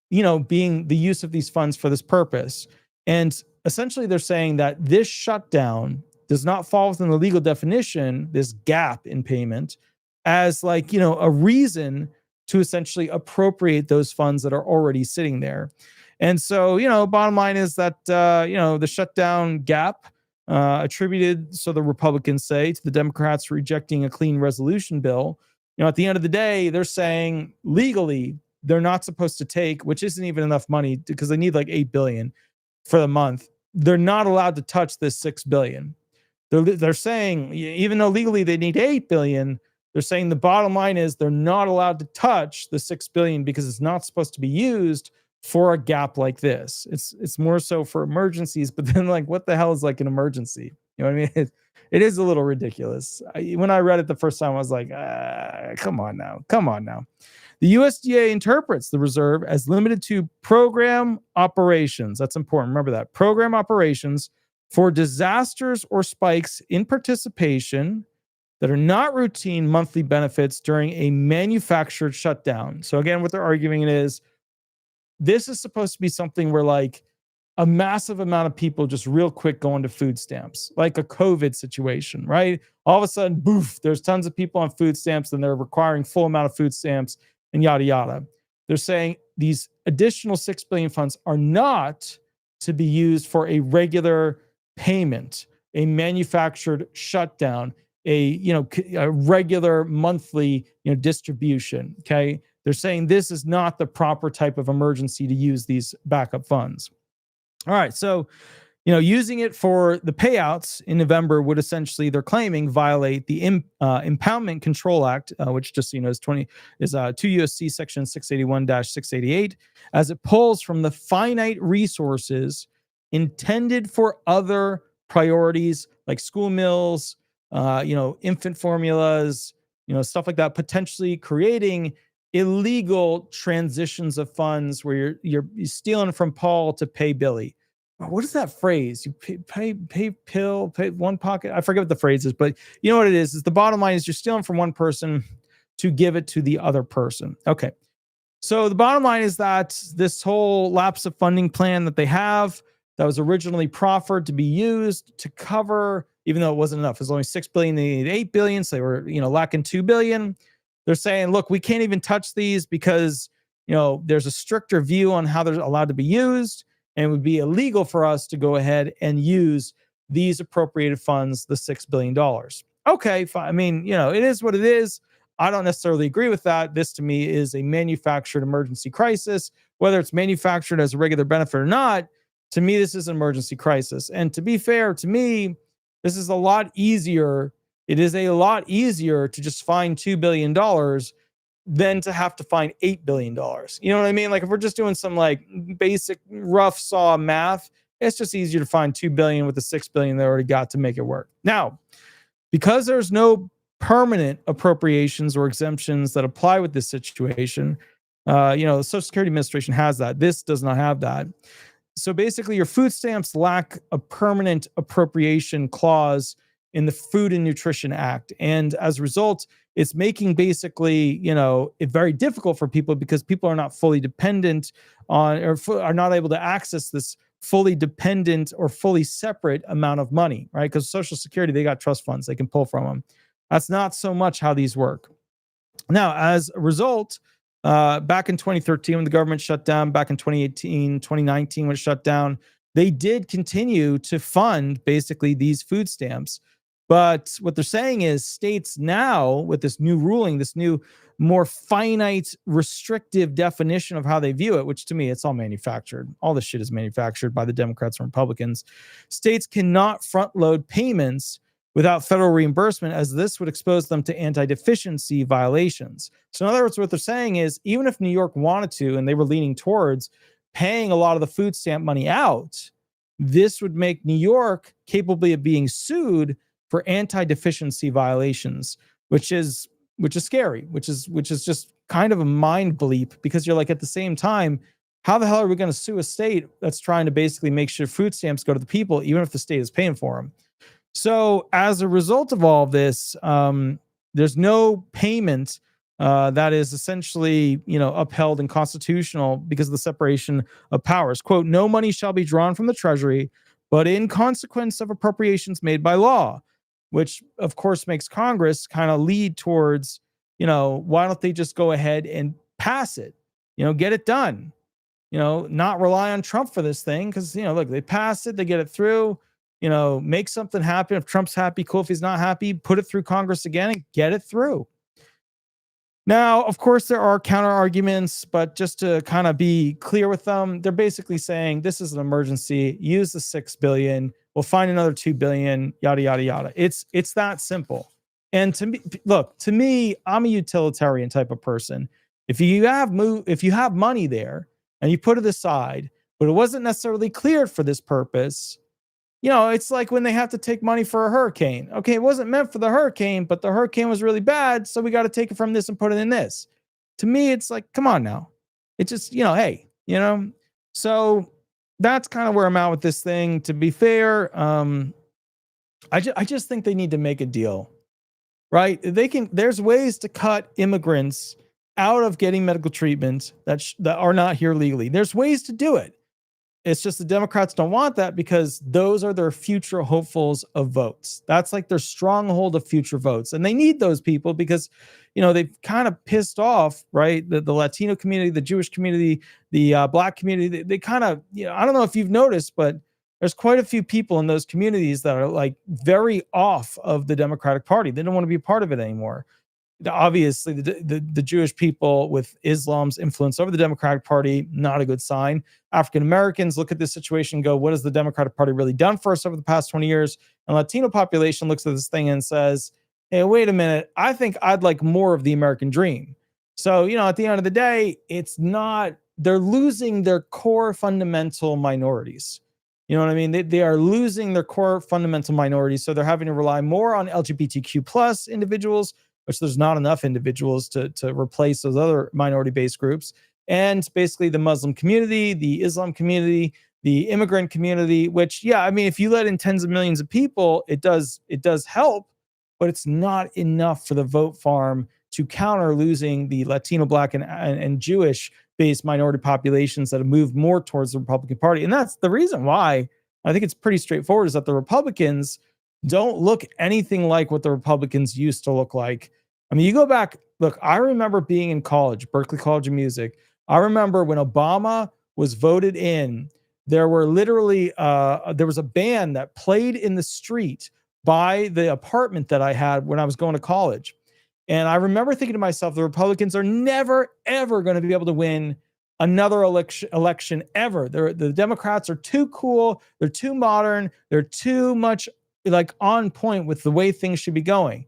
being the use of these funds for this purpose. And essentially they're saying that this shutdown does not fall within the legal definition, this gap in payment, as like, a reason to essentially appropriate those funds that are already sitting there. And so, bottom line is that, the shutdown gap attributed, so the Republicans say, to the Democrats rejecting a clean resolution bill. At the end of the day, they're saying legally they're not supposed to take, which isn't even enough money because they need like $8 billion for the month. They're not allowed to touch this $6 billion. They're saying, even though legally they need $8 billion, they're saying the bottom line is they're not allowed to touch the $6 billion because it's not supposed to be used for a gap like this. It's more so for emergencies, but then like, what the hell is like an emergency? You know what I mean? It is a little ridiculous. When I read it the first time, I was like, come on now. The USDA interprets the reserve as limited to program operations. That's important. Remember that. Program operations for disasters or spikes in participation that are not routine monthly benefits during a manufactured shutdown. So again, what they're arguing is this is supposed to be something where like a massive amount of people just real quick go into food stamps, like a COVID situation, right? All of a sudden, boof, there's tons of people on food stamps and they're requiring full amount of food stamps and yada, yada. They're saying these additional $6 billion funds are not to be used for a regular payment, a manufactured shutdown, a regular monthly, distribution. Okay. They're saying this is not the proper type of emergency to use these backup funds. All right. So, using it for the payouts in November would essentially, they're claiming, violate the Empoundment Control Act, which just, is 2 USC section 681-688, as it pulls from the finite resources intended for other priorities like school meals, infant formulas, stuff like that, potentially creating illegal transitions of funds where you're stealing from Paul to pay Billy. What is that phrase? You pay one pocket. I forget what the phrase is, but you know what it is the bottom line is you're stealing from one person to give it to the other person. Okay. So the bottom line is that this whole lapse of funding plan that they have that was originally proffered to be used to cover, even though it wasn't enough, it was only $6 billion, they needed $8 billion. So they were, lacking $2 billion. They're saying, look, we can't even touch these because, there's a stricter view on how they're allowed to be used. And it would be illegal for us to go ahead and use these appropriated funds, the $6 billion. Okay, fine. I mean, it is what it is. I don't necessarily agree with that. This to me is a manufactured emergency crisis. Whether it's manufactured as a regular benefit or not, to me, this is an emergency crisis. And to be fair, to me, this is a lot easier. It is a lot easier to just find $2 billion than to have to find $8 billion. You know what I mean? Like if we're just doing some like basic rough saw math, it's just easier to find $2 billion with the $6 billion they already got to make it work. Now, because there's no permanent appropriations or exemptions that apply with this situation. The Social Security Administration has that. This does not have that. So basically, your food stamps lack a permanent appropriation clause in the Food and Nutrition Act. And as a result, it's making basically, it very difficult for people because people are not fully dependent on or are not able to access this fully dependent or fully separate amount of money, right? Because Social Security, they got trust funds they can pull from them. That's not so much how these work. Now, as a result, back in 2013, when the government shut down, back in 2018, 2019, when it shut down, they did continue to fund basically these food stamps. But what they're saying is states now, with this new ruling, this new more finite, restrictive definition of how they view it, which to me, it's all manufactured. All this shit is manufactured by the Democrats and Republicans. States cannot front load payments without federal reimbursement, as this would expose them to anti-deficiency violations. So in other words, what they're saying is, even if New York wanted to, and they were leaning towards paying a lot of the food stamp money out, this would make New York capable of being sued for anti-deficiency violations, which is scary, which is just kind of a mind bleep, because you're like, at the same time, how the hell are we going to sue a state that's trying to basically make sure food stamps go to the people, even if the state is paying for them? So as a result of all this, there's no payment that is essentially, upheld and constitutional because of the separation of powers. Quote, no money shall be drawn from the Treasury, but in consequence of appropriations made by law, which of course makes Congress kind of lead towards, why don't they just go ahead and pass it, get it done, not rely on Trump for this thing. Because, look, they pass it, they get it through, make something happen. If Trump's happy, cool. If he's not happy, put it through Congress again and get it through. Now, of course, there are counter arguments, but just to kind of be clear with them, they're basically saying this is an emergency. Use the $6 billion. We'll find another $2 billion. Yada yada yada. It's that simple. And to me, I'm a utilitarian type of person. If you have money there and you put it aside, but it wasn't necessarily cleared for this purpose, it's like when they have to take money for a hurricane. Okay, it wasn't meant for the hurricane, but the hurricane was really bad, so we got to take it from this and put it in this. To me, it's like, come on now. It's just, hey, So that's kind of where I'm at with this thing. To be fair, I just think they need to make a deal, right? There's ways to cut immigrants out of getting medical treatment that are not here legally. There's ways to do it. It's just the Democrats don't want that because those are their future hopefuls of votes. That's like their stronghold of future votes. And they need those people because, they've kind of pissed off, right? The Latino community, the Jewish community, the Black community. They kind of, I don't know if you've noticed, but there's quite a few people in those communities that are like very off of the Democratic Party. They don't want to be a part of it anymore. Obviously, the Jewish people with Islam's influence over the Democratic Party, not a good sign. African Americans look at this situation and go, what has the Democratic Party really done for us over the past 20 years? And Latino population looks at this thing and says, hey, wait a minute, I think I'd like more of the American dream. So, at the end of the day, they're losing their core fundamental minorities. You know what I mean? They are losing their core fundamental minorities. So they're having to rely more on LGBTQ plus individuals, which there's not enough individuals to replace those other minority-based groups. And basically the Muslim community, the Islam community, the immigrant community, which, if you let in tens of millions of people, it does help, but it's not enough for the vote farm to counter losing the Latino, Black, and Jewish-based minority populations that have moved more towards the Republican Party. And that's the reason why I think it's pretty straightforward, is that the Republicans don't look anything like what the Republicans used to look like. You go back, look, I remember being in college, Berklee College of Music. I remember when Obama was voted in, there were literally, there was a band that played in the street by the apartment that I had when I was going to college. And I remember thinking to myself, the Republicans are never, ever going to be able to win another election ever. The Democrats are too cool. They're too modern. They're too much like on point with the way things should be going.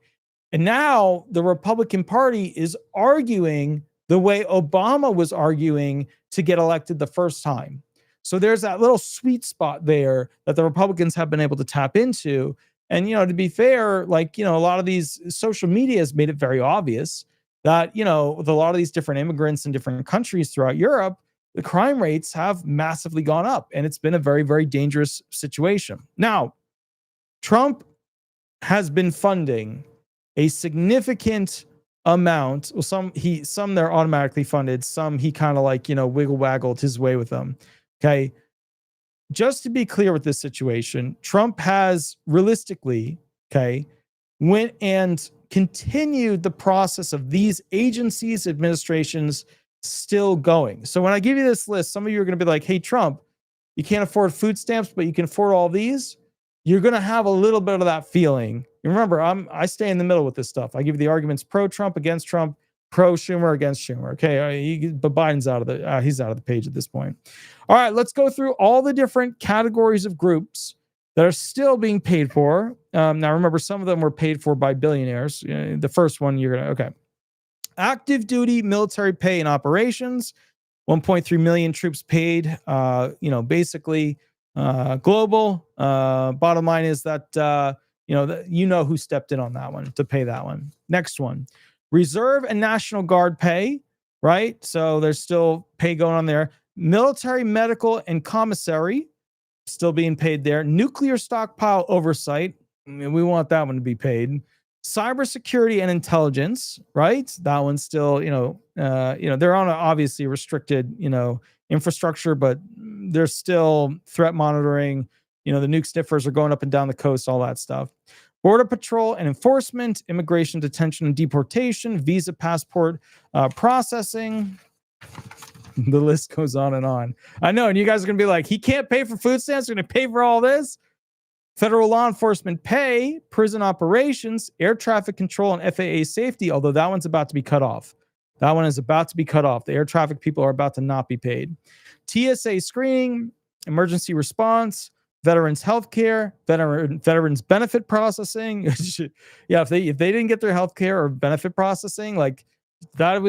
And now the Republican Party is arguing the way Obama was arguing to get elected the first time. So there's that little sweet spot there that the Republicans have been able to tap into. And, to be fair, like, a lot of these social media has made it very obvious that, with a lot of these different immigrants in different countries throughout Europe, the crime rates have massively gone up. And it's been a very, very dangerous situation. Now, Trump has been funding a significant amount. Well, some they're automatically funded. Some he kind of like, wiggle waggled his way with them. Okay. Just to be clear with this situation, Trump has realistically, went and continued the process of these agencies, administrations still going. So when I give you this list, some of you are going to be like, hey, Trump, you can't afford food stamps, but you can afford all these. You're going to have a little bit of that feeling. And remember, I stay in the middle with this stuff. I give you the arguments pro Trump, against Trump, pro Schumer, against Schumer. Okay. But Biden's he's out of the page at this point. All right. Let's go through all the different categories of groups that are still being paid for. Now, remember, some of them were paid for by billionaires. The first one, okay. Active duty military pay and operations, 1.3 million troops paid, basically global. Bottom line is that, who stepped in on that one to pay that one. Next one, Reserve and National Guard pay, right? So there's still pay going on there. Military, medical, and commissary still being paid there. Nuclear stockpile oversight. We want that one to be paid. Cybersecurity and intelligence, right? That one's still, they're on a obviously restricted, infrastructure, but there's still threat monitoring. The nuke sniffers are going up and down the coast, all that stuff. Border patrol and enforcement, immigration detention and deportation, visa passport processing. The list goes on and on. I know, and you guys are going to be like, he can't pay for food stamps, they're going to pay for all this? Federal law enforcement pay, prison operations, air traffic control, and FAA safety, although that one's about to be cut off. That one is about to be cut off. The air traffic people are about to not be paid. TSA screening, emergency response, veterans healthcare, veterans benefit processing. Yeah, if they didn't get their healthcare or benefit processing, like that's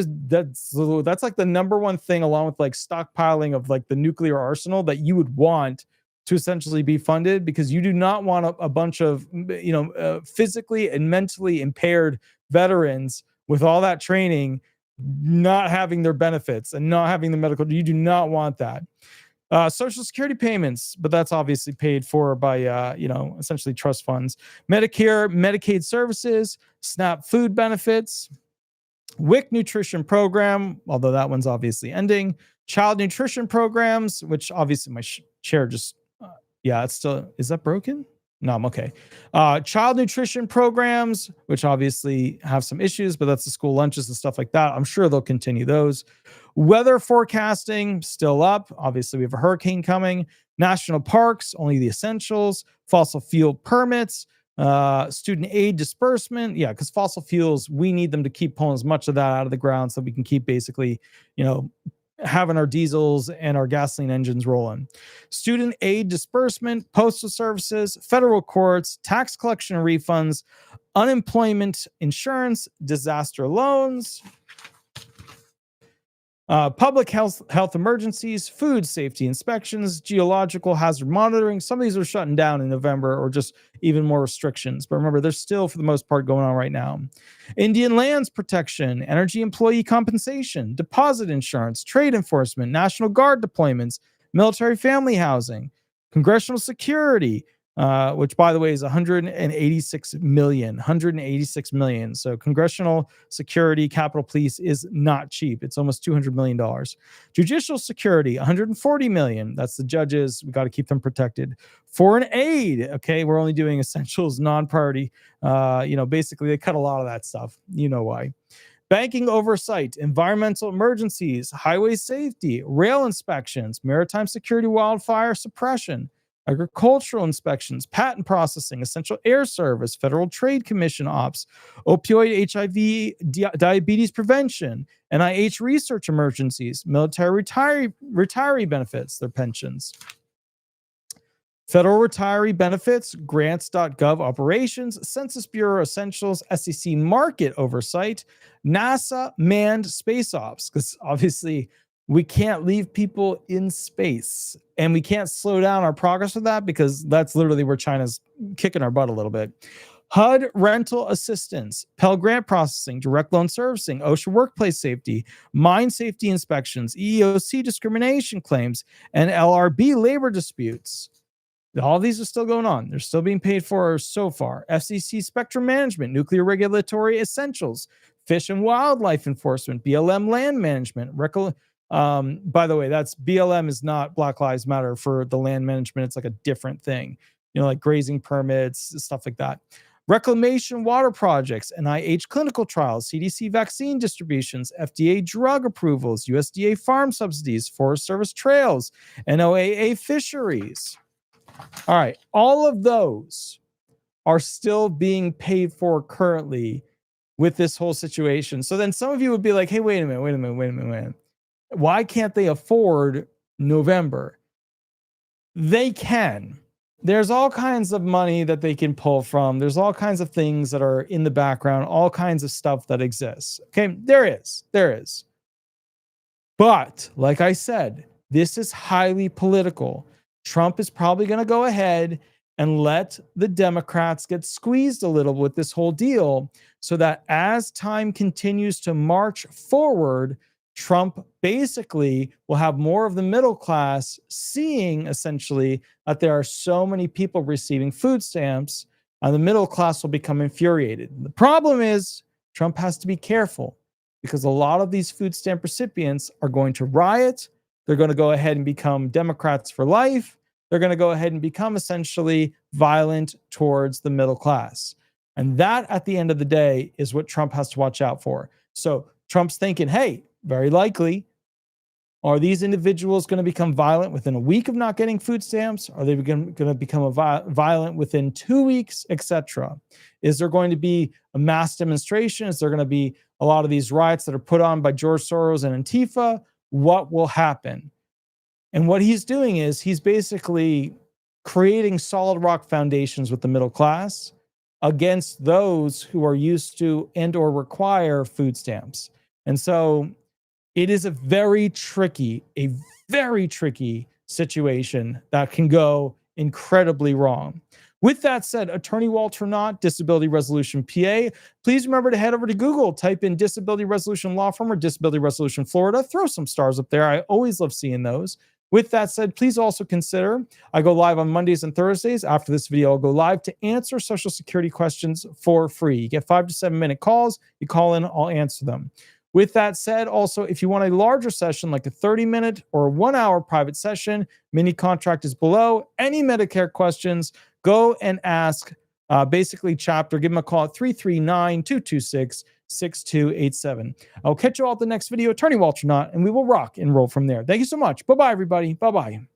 like the number one thing, along with like stockpiling of like the nuclear arsenal, that you would want to essentially be funded, because you do not want a bunch of physically and mentally impaired veterans with all that training not having their benefits and not having the medical. You do not want that. Social Security payments, but that's obviously paid for by essentially trust funds. Medicare, Medicaid services, SNAP food benefits, WIC nutrition program, although that one's obviously ending. Child nutrition programs, which obviously my chair just it's still, is that broken? No, I'm okay. Child nutrition programs, which obviously have some issues, but that's the school lunches and stuff like that. I'm sure they'll continue those. Weather forecasting, still up. Obviously, we have a hurricane coming. National parks, only the essentials. Fossil fuel permits, student aid disbursement. Yeah, because fossil fuels, we need them to keep pulling as much of that out of the ground so we can keep basically, having our diesels and our gasoline engines rolling. Student aid disbursement, postal services, federal courts, tax collection and refunds, unemployment insurance, disaster loans, public health emergencies, food safety inspections, geological hazard monitoring. Some of these are shutting down in November, or just even more restrictions. But remember, they're still, for the most part, going on right now. Indian lands protection, energy employee compensation, deposit insurance, trade enforcement, National Guard deployments, military family housing, congressional security, which, by the way, is 186 million. So congressional security, Capitol Police is not cheap. It's almost $200 million. Judicial security, 140 million. That's the judges. We got to keep them protected. Foreign aid. Okay. We're only doing essentials, non-priority. Basically they cut a lot of that stuff. You know why. Banking oversight, environmental emergencies, highway safety, rail inspections, maritime security, wildfire suppression, agricultural inspections, patent processing, essential air service, Federal Trade Commission ops, opioid HIV, diabetes prevention, NIH research emergencies, military retiree benefits, their pensions, federal retiree benefits, grants.gov operations, Census Bureau essentials, SEC market oversight, NASA manned space ops, because obviously We can't leave people in space, and we can't slow down our progress with that because that's literally where China's kicking our butt a little bit. HUD rental assistance, Pell Grant processing, direct loan servicing, OSHA workplace safety, mine safety inspections, EEOC discrimination claims, and LRB labor disputes. All these are still going on. They're still being paid for so far. FCC spectrum management, nuclear regulatory essentials, fish and wildlife enforcement, BLM land management. By the way, that's BLM is not Black Lives Matter for the land management. It's like a different thing, like grazing permits, stuff like that. Reclamation water projects, NIH clinical trials, CDC vaccine distributions, FDA drug approvals, USDA farm subsidies, Forest Service trails, NOAA fisheries. All right, all of those are still being paid for currently with this whole situation. So then some of you would be like, hey, wait a minute. Why can't they afford November? They can. There's all kinds of money that they can pull from. There's all kinds of things that are in the background, all kinds of stuff that exists. Okay, there is. But like I said, this is highly political. Trump is probably going to go ahead and let the Democrats get squeezed a little with this whole deal so that as time continues to march forward, Trump basically will have more of the middle class seeing essentially that there are so many people receiving food stamps, and the middle class will become infuriated. The problem is Trump has to be careful because a lot of these food stamp recipients are going to riot. They're going to go ahead and become Democrats for life. They're going to go ahead and become essentially violent towards the middle class. And that, at the end of the day, is what Trump has to watch out for. So Trump's thinking, hey, very likely, are these individuals going to become violent within a week of not getting food stamps? Are they going to become violent within 2 weeks, etc.? Is there going to be a mass demonstration? Is there going to be a lot of these riots that are put on by George Soros and Antifa? What will happen? And what he's doing is he's basically creating solid rock foundations with the middle class against those who are used to and or require food stamps. And so it is a very tricky situation that can go incredibly wrong. With that said, Attorney Walter Hnot, Disability Resolution PA, please remember to head over to Google, type in Disability Resolution Law Firm or Disability Resolution Florida, throw some stars up there. I always love seeing those. With that said, please also consider, I go live on Mondays and Thursdays. After this video, I'll go live to answer Social Security questions for free. You get 5 to 7 minute calls. You call in, I'll answer them. With that said, also, if you want a larger session, like a 30-minute or 1 hour private session, mini contract is below. Any Medicare questions, go and ask basically Chapter. Give them a call at 339-226-6287. I'll catch you all at the next video, Attorney Walter Hnot, and we will rock and roll from there. Thank you so much. Bye-bye, everybody. Bye-bye.